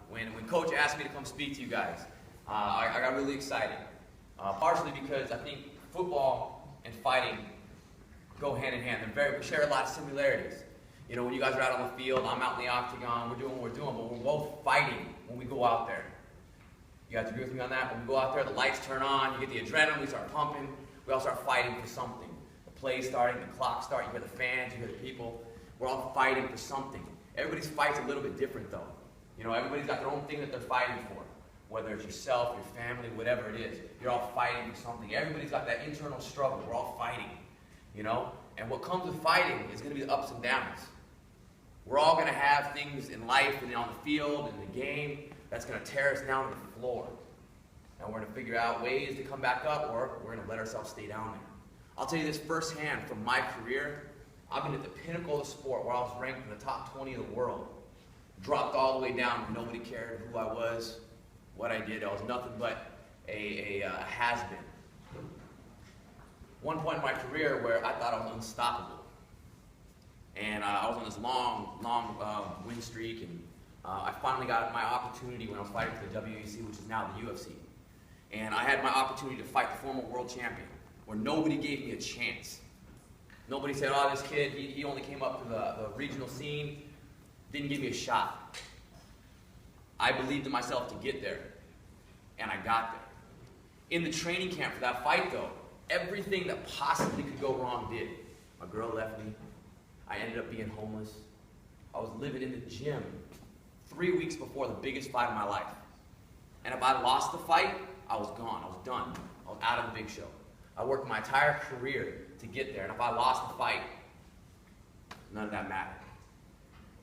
When Coach asked me to come speak to you guys, I got really excited. Partially because I think football and fighting go hand in hand. We share a lot of similarities. You know, when you guys are out on the field, I'm out in the octagon, we're doing what we're doing, but we're both fighting when we go out there. You guys agree with me on that? When we go out there, the lights turn on, you get the adrenaline, we start pumping, we all start fighting for something. The play's starting, the clock's starting, you hear the fans, you hear the people. We're all fighting for something. Everybody's fight's a little bit different though. You know, everybody's got their own thing that they're fighting for. Whether it's yourself, your family, whatever it is, you're all fighting for something. Everybody's got that internal struggle. We're all fighting, you know? And what comes with fighting is going to be the ups and downs. We're all going to have things in life and on the field and the game that's going to tear us down to the floor. And we're going to figure out ways to come back up, or we're going to let ourselves stay down there. I'll tell you this firsthand from my career. I've been at the pinnacle of the sport where I was ranked in the top 20 of the world. Dropped all the way down where nobody cared who I was, what I did. I was nothing but a has-been. One point in my career where I thought I was unstoppable. And I was on this long win streak, and I finally got my opportunity when I was fighting for the WEC, which is now the UFC. And I had my opportunity to fight the former world champion, where nobody gave me a chance. Nobody said, oh, this kid, he only came up to the regional scene, didn't give me a shot. I believed in myself to get there, and I got there. In the training camp for that fight, though, everything that possibly could go wrong did. My girl left me. I ended up being homeless. I was living in the gym 3 weeks before the biggest fight of my life. And if I lost the fight, I was gone. I was done. I was out of the big show. I worked my entire career to get there, and if I lost the fight, none of that mattered.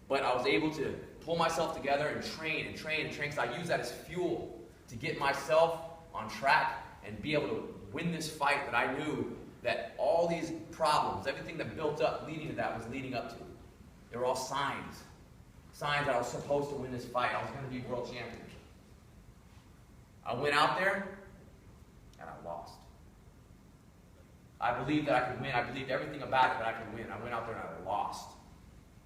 But I was able to pull myself together and train and train and train, because I use that as fuel to get myself on track and be able to win this fight that I knew that all these problems, everything that built up leading to that was leading up to. They were all signs. Signs that I was supposed to win this fight. I was going to be world champion. I went out there, and I lost. I believed that I could win. I believed everything about it that I could win. I went out there and I lost.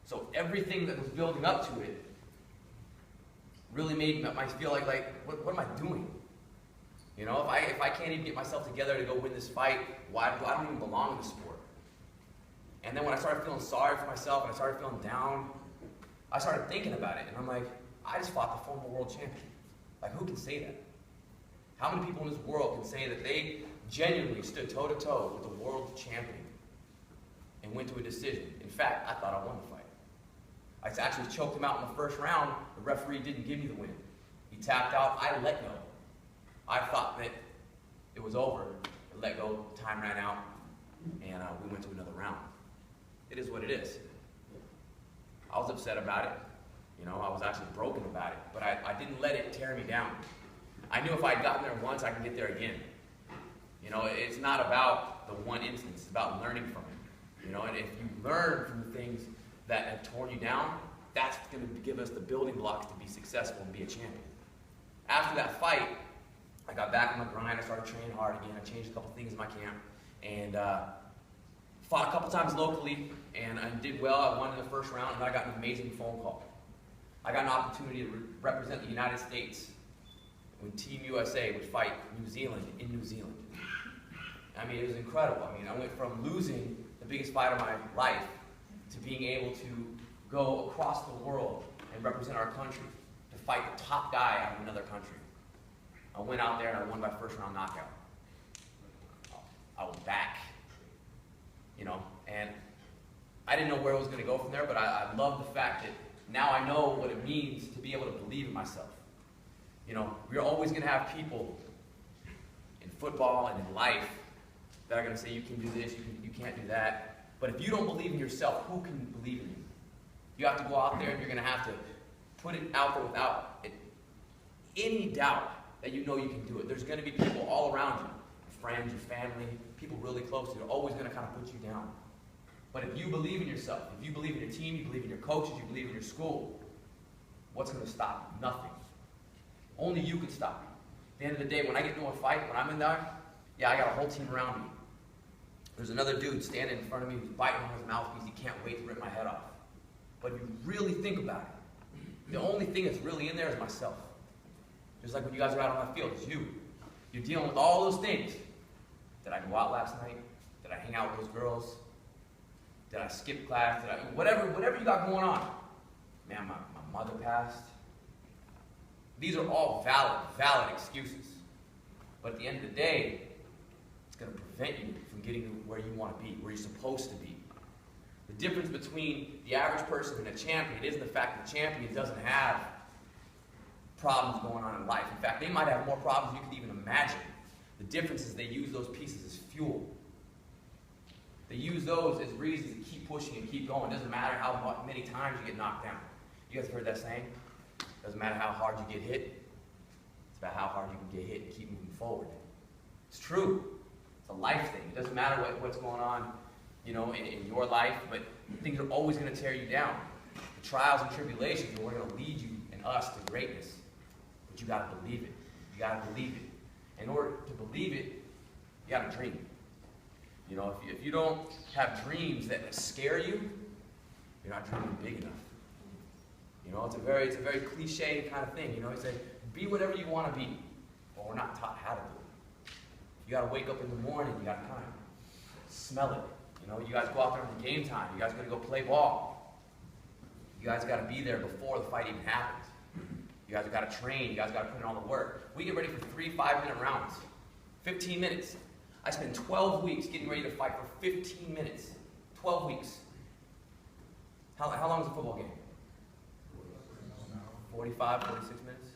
So everything that was building up to it really made me feel like what am I doing? You know, if I can't even get myself together to go win this fight, I don't even belong in the sport. And then when I started feeling sorry for myself and I started feeling down, I started thinking about it, and I'm like, I just fought the former world champion. Like, who can say that? How many people in this world can say that they genuinely stood toe-to-toe with the world champion and went to a decision? In fact, I thought I won the fight. I actually choked him out in the first round. The referee didn't give me the win. He tapped out. I let go. I thought that it was over. I let go. Time ran out, and we went to another round. It is what it is. I was upset about it. You know, I was actually broken about it, but I didn't let it tear me down. I knew if I'd gotten there once, I could get there again. You know, it's not about the one instance. It's about learning from it. You know, and if you learn from the things that have torn you down, that's going to give us the building blocks to be successful and be a champion. After that fight, I got back on my grind. I started training hard again. I changed a couple things in my camp, and fought a couple times locally, and I did well. I won in the first round, and I got an amazing phone call. I got an opportunity to represent the United States when Team USA would fight New Zealand in New Zealand. I mean, it was incredible. I mean, I went from losing the biggest fight of my life to being able to go across the world and represent our country, to fight the top guy out of another country. I went out there and I won by first round knockout. I was back, you know, and I didn't know where it was going to go from there, but I love the fact that now I know what it means to be able to believe in myself. You know, we're always going to have people in football and in life that are going to say you can do this, you can't do that. But if you don't believe in yourself, who can believe in you? You have to go out there and you're going to have to put it out there without any doubt that you know you can do it. There's going to be people all around you, your friends, your family, people really close to you, are always going to kind of put you down. But if you believe in yourself, if you believe in your team, you believe in your coaches, you believe in your school, what's going to stop you? Nothing. Only you can stop you. At the end of the day, when I get into a fight, when I'm in there, yeah, I got a whole team around me. There's another dude standing in front of me who's biting on his mouthpiece. He can't wait to rip my head off. But if you really think about it, The only thing that's really in there is myself. Just like when you guys are out on that field, it's you. You're dealing with all those things. Did I go out last night? Did I hang out with those girls? Did I skip class? Whatever you got going on. Man, my mother passed. These are all valid excuses. But at the end of the day, it's going to prevent you from getting where you want to be, where you're supposed to be. The difference between the average person and a champion isn't the fact that the champion doesn't have problems going on in life. In fact, they might have more problems than you could even imagine. The difference is they use those pieces as fuel. They use those as reasons to keep pushing and keep going. It doesn't matter how many times you get knocked down. You guys heard that saying? It doesn't matter how hard you get hit. It's about how hard you can get hit and keep moving forward. It's true. It's a life thing. It doesn't matter what's going on, in your life, but things are always going to tear you down. The trials and tribulations are going to lead you and us to greatness. But you got to believe it. You got to believe it. In order to believe it, you got to dream. If you don't have dreams that scare you, you're not dreaming big enough. It's a very cliche kind of thing. You say, be whatever you want to be. Well, we're not taught how to do it. You got to wake up in the morning. You got to kind of smell it. You guys go out there on the game time. You guys got to go play ball. You guys got to be there before the fight even happens. You guys got to train. You guys got to put in all the work. We get ready for 3 5-minute rounds. 15 minutes. I spent 12 weeks getting ready to fight for 15 minutes. 12 weeks. How long is a football game? 45, 46 minutes.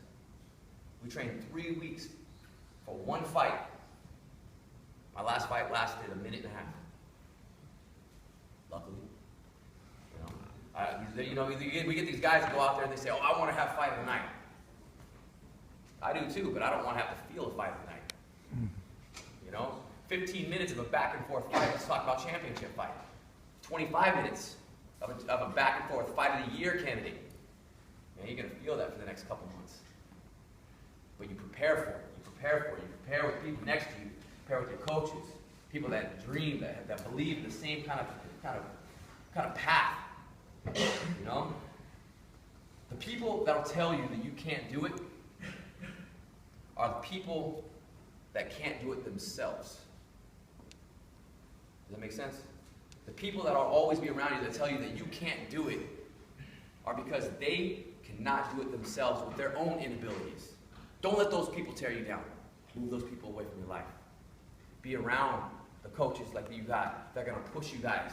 We trained 3 weeks for one fight. My last fight lasted 1.5 minutes. Luckily. We get these guys that go out there and they say, oh, I want to have fight of the night. I do too, but I don't want to have to feel a fight of the night. 15 minutes of a back and forth fight. Let's talk about championship fight. 25 minutes of a back and forth fight of the year candidate. You're going to feel that for the next couple months. But you prepare for it. You prepare with people next to you. You prepare with your coaches. People that dream, that believe in the same kind of path. The people that'll tell you that you can't do it are the people that can't do it themselves. Does that make sense? The people that will always be around you that tell you that you can't do it are because they cannot do it themselves with their own inabilities. Don't let those people tear you down. Move those people away from your life. Be around the coaches like you got that are going to push you guys,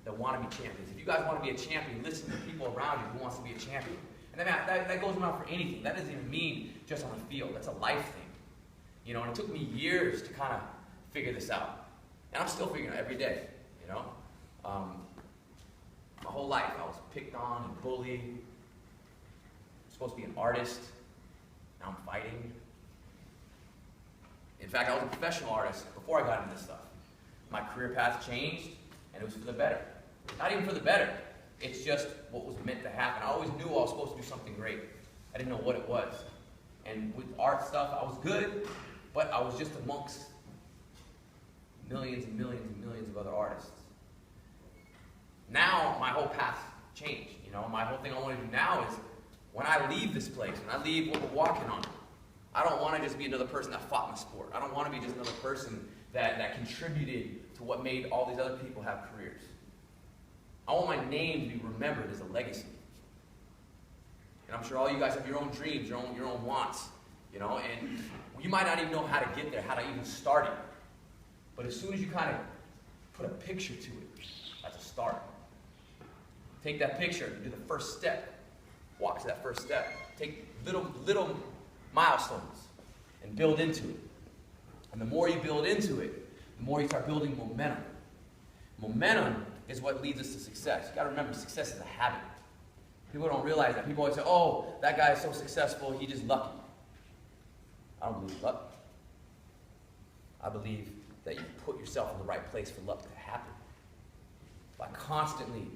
that want to be champions. If you guys want to be a champion, listen to people around you who wants to be a champion. And that goes around for anything. That doesn't even mean just on the field. That's a life thing. And it took me years to kind of figure this out. And I'm still figuring it out every day, My whole life I was picked on and bullied. I'm supposed to be an artist. Now I'm fighting. In fact, I was a professional artist before I got into this stuff. My career path changed, and it was for the better. Not even for the better. It's just what was meant to happen. I always knew I was supposed to do something great. I didn't know what it was. And with art stuff, I was good, but I was just amongst millions and millions and millions of other artists. Now, my whole path changed. My whole thing I want to do now is, when I leave this place, when I leave what we're walking on, I don't want to just be another person that fought in the sport. I don't want to be just another person that contributed to what made all these other people have careers. I want my name to be remembered as a legacy. And I'm sure all you guys have your own dreams, your own wants, and you might not even know how to get there, how to even start it. But as soon as you kind of put a picture to it, that's a start. Take that picture, do the first step. Walk to that first step. Take little milestones and build into it. And the more you build into it, the more you start building momentum. Momentum is what leads us to success. You got to remember, success is a habit. People don't realize that. People always say, oh, that guy is so successful, he's just lucky. I don't believe luck. I believe that you put yourself in the right place for luck to happen. By constantly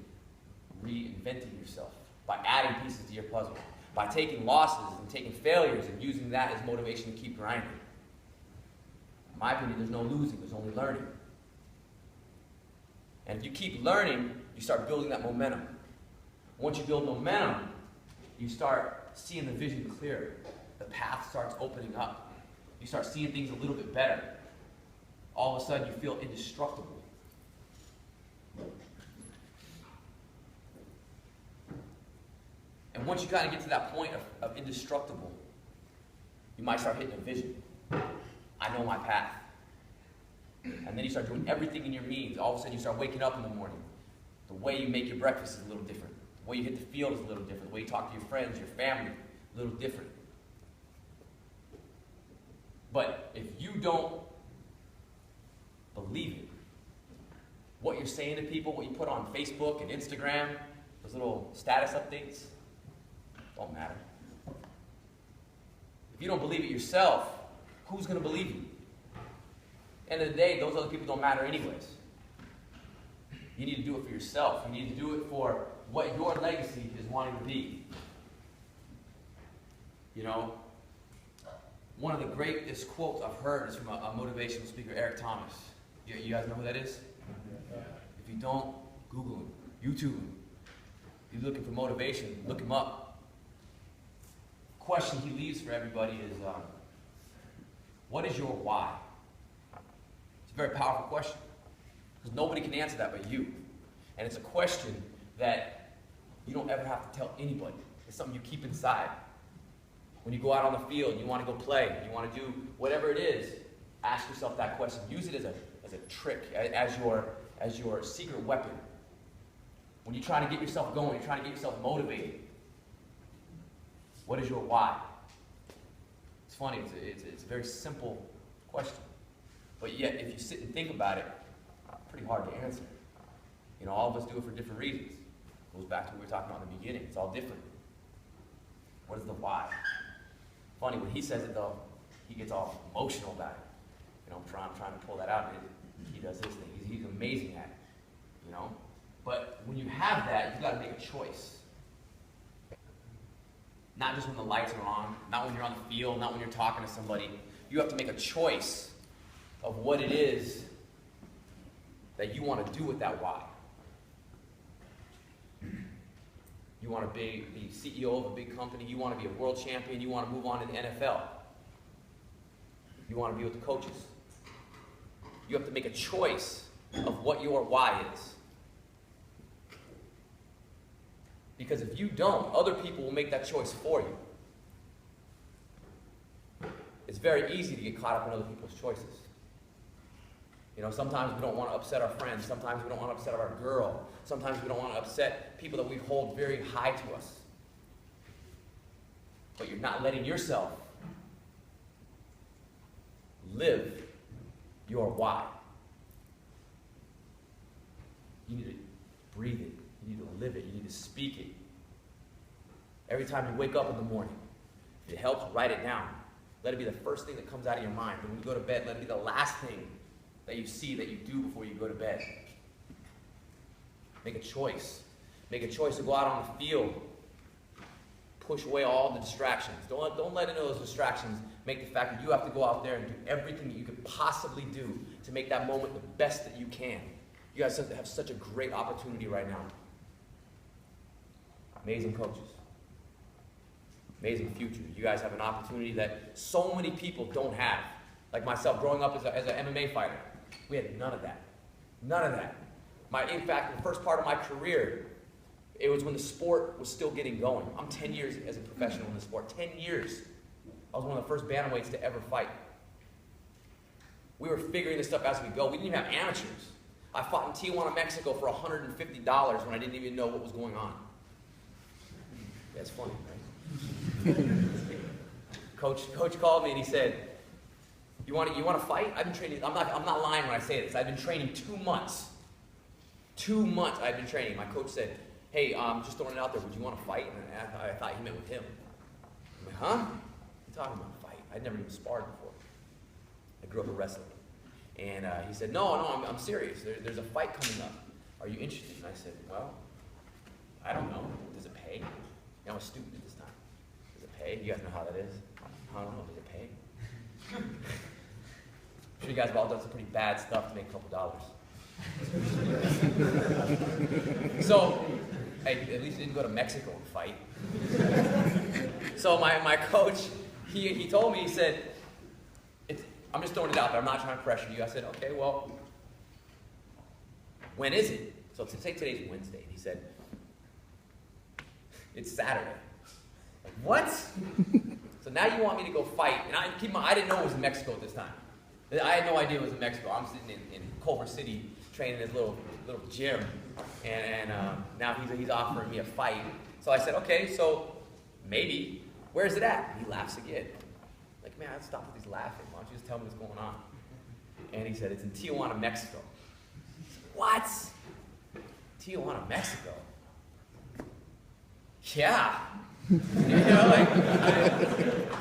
reinventing yourself, by adding pieces to your puzzle, by taking losses and taking failures and using that as motivation to keep grinding. In my opinion, there's no losing, there's only learning. And if you keep learning, you start building that momentum. Once you build momentum, you start seeing the vision clearer. The path starts opening up. You start seeing things a little bit better. All of a sudden, you feel indestructible. And once you kind of get to that point of indestructible, you might start hitting a vision. I know my path. And then you start doing everything in your means. All of a sudden, you start waking up in the morning. The way you make your breakfast is a little different. The way you hit the field is a little different. The way you talk to your friends, your family, a little different. But if you don't believe it, what you're saying to people, what you put on Facebook and Instagram, those little status updates, don't matter. If you don't believe it yourself, who's going to believe you? End of the day, those other people don't matter anyways. You need to do it for yourself. You need to do it for what your legacy is wanting to be. You know, one of the greatest quotes I've heard is from a motivational speaker, Eric Thomas. You guys know who that is? If you don't, Google him, YouTube him. If you're looking for motivation, look him up. Question he leaves for everybody is, what is your why? It's a very powerful question, because nobody can answer that but you. And it's a question that you don't ever have to tell anybody. It's something you keep inside. When you go out on the field and you want to go play, you want to do whatever it is, ask yourself that question. Use it as a trick, as your secret weapon. When you're trying to get yourself going, you're trying to get yourself motivated. What is your why? It's funny, it's a very simple question. But yet, if you sit and think about it, it's pretty hard to answer. You know, all of us do it for different reasons. It goes back to what we were talking about in the beginning. It's all different. What is the why? Funny, when he says it though, he gets all emotional about it. You know, I'm trying to pull that out, and he does his thing. He's amazing at it, you know? But when you have that, you've got to make a choice. Not just when the lights are on, not when you're on the field, not when you're talking to somebody. You have to make a choice of what it is that you want to do with that why. You want to be the CEO of a big company. You want to be a world champion. You want to move on to the NFL. You want to be with the coaches. You have to make a choice of what your why is. Because if you don't, other people will make that choice for you. It's very easy to get caught up in other people's choices. You know, sometimes we don't want to upset our friends. Sometimes we don't want to upset our girl. Sometimes we don't want to upset people that we hold very high to us. But you're not letting yourself live your why. You need to breathe it. You need to live it. You need to speak it. Every time you wake up in the morning, if it helps, write it down. Let it be the first thing that comes out of your mind. But when you go to bed, let it be the last thing that you see, that you do before you go to bed. Make a choice. Make a choice to go out on the field. Push away all the distractions. Don't let any of those distractions make the fact that you have to go out there and do everything that you could possibly do to make that moment the best that you can. You guys have such a great opportunity right now. Amazing coaches. Amazing future. You guys have an opportunity that so many people don't have. Like myself, growing up as an MMA fighter, we had none of that. None of that. In fact, the first part of my career, it was when the sport was still getting going. I'm 10 years as a professional in the sport. 10 years. I was one of the first bantamweights to ever fight. We were figuring this stuff as we go. We didn't even have amateurs. I fought in Tijuana, Mexico for $150 when I didn't even know what was going on. That's funny, right? Coach called me and he said, You want to fight? I've been training. I'm not lying when I say this. I've been training 2 months. 2 months I've been training. My coach said, hey, just throwing it out there, would you want to fight? And I thought he meant with him. I'm like, huh? What are you talking about, fight? I'd never even sparred before. I grew up in wrestling. And he said, no, I'm serious. There's a fight coming up. Are you interested? And I said, well, I don't know. Does it pay? I was stupid at this time. Does it pay? You guys know how that is? I don't know. Does it pay? I'm sure you guys have all done some pretty bad stuff to make a couple dollars. So at least didn't go to Mexico and fight. So my coach, he told me, he said, I'm just throwing it out there, I'm not trying to pressure you. I said, okay, well, when is it? So say today's Wednesday. And he said, it's Saturday. Like, what? So now you want me to go fight, and I didn't know it was in Mexico at this time. I had no idea it was in Mexico. I'm sitting in Culver City training in this little gym, and now he's offering me a fight. So I said, okay, so maybe. Where's it at? And he laughs again. Like, man, stop with these laughing. Why don't you just tell me what's going on? And he said, it's in Tijuana, Mexico. I said, what? Tijuana, Mexico? Yeah. You know, like,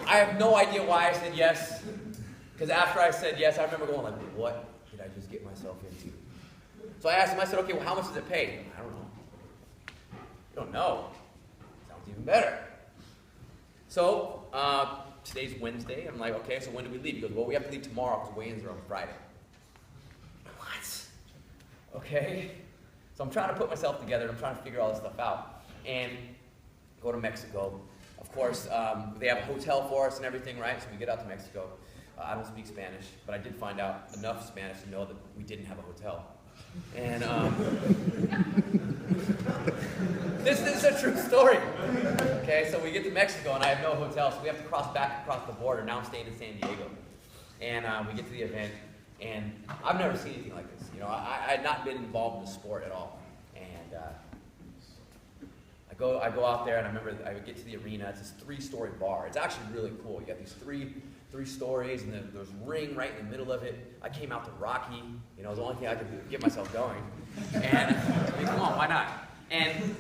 I have no idea why I said yes. Because after I said yes, I remember going like, what did I just get myself into? So I asked him, I said, okay, well, how much does it pay? I don't know. You don't know? Sounds even better. So, today's Wednesday. I'm like, okay, so when do we leave? He goes, well, we have to leave tomorrow because weigh-ins are on Friday. What? Okay. So I'm trying to put myself together. I'm trying to figure all this stuff out. And go to Mexico. Of course, they have a hotel for us and everything, right? So we get out to Mexico. I don't speak Spanish, but I did find out enough Spanish to know that we didn't have a hotel. And this is a true story. Okay, so we get to Mexico, and I have no hotel, so we have to cross back across the border. Now I'm staying in San Diego. And we get to the event, and I've never seen anything like this. You know, I had not been involved in the sport at all. And I go out there, and I remember I would get to the arena. It's this 3-story bar. It's actually really cool. You got these three stories, and there's a ring right in the middle of it. I came out to Rocky. You know, it was the only thing I could do to get myself going. And I mean, come on, why not? And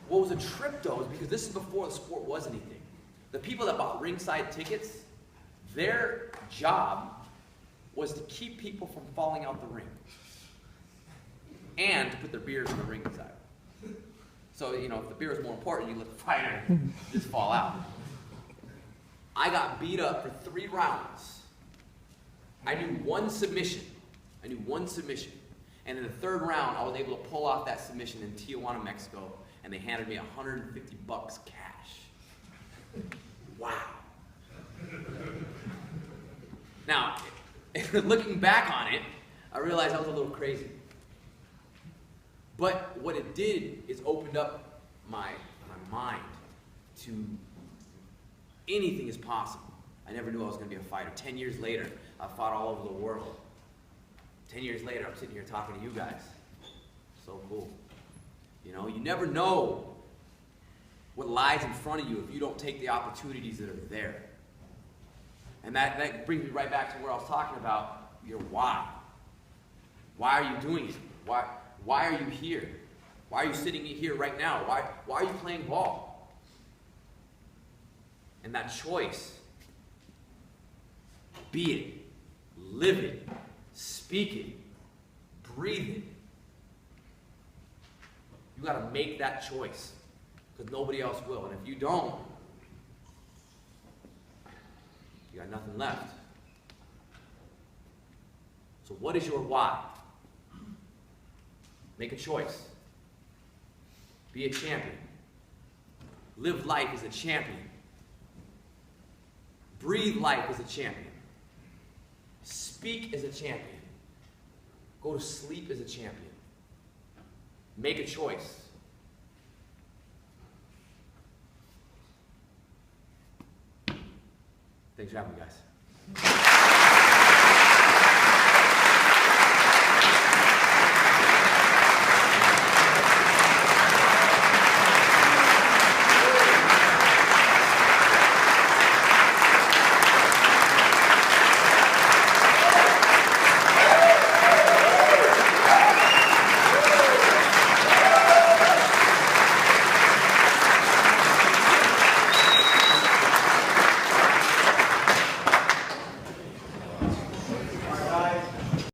what was a trip, though, is because this is before the sport was anything. The people that bought ringside tickets, their job was to keep people from falling out the ring and to put their beers in the ring inside. So, you know, if the beer is more important, you let the fighter just fall out. I got beat up for 3 rounds. I knew one submission. And in the 3rd round, I was able to pull off that submission in Tijuana, Mexico, and they handed me $150 cash. Wow. Now, looking back on it, I realized I was a little crazy. But what it did is opened up my mind to anything is possible. I never knew I was going to be a fighter. 10 years later, I fought all over the world. 10 years later, I'm sitting here talking to you guys. So cool. You know, you never know what lies in front of you if you don't take the opportunities that are there. And that brings me right back to where I was talking about your why. Why are you doing it? Why are you here? Why are you sitting here right now? Why are you playing ball? And that choice, be it, live it, speak it, breathe it. You got to make that choice because nobody else will. And if you don't, you got nothing left. So what is your why? Make a choice. Be a champion. Live life as a champion. Breathe life as a champion. Speak as a champion. Go to sleep as a champion. Make a choice. Thanks for having me, guys.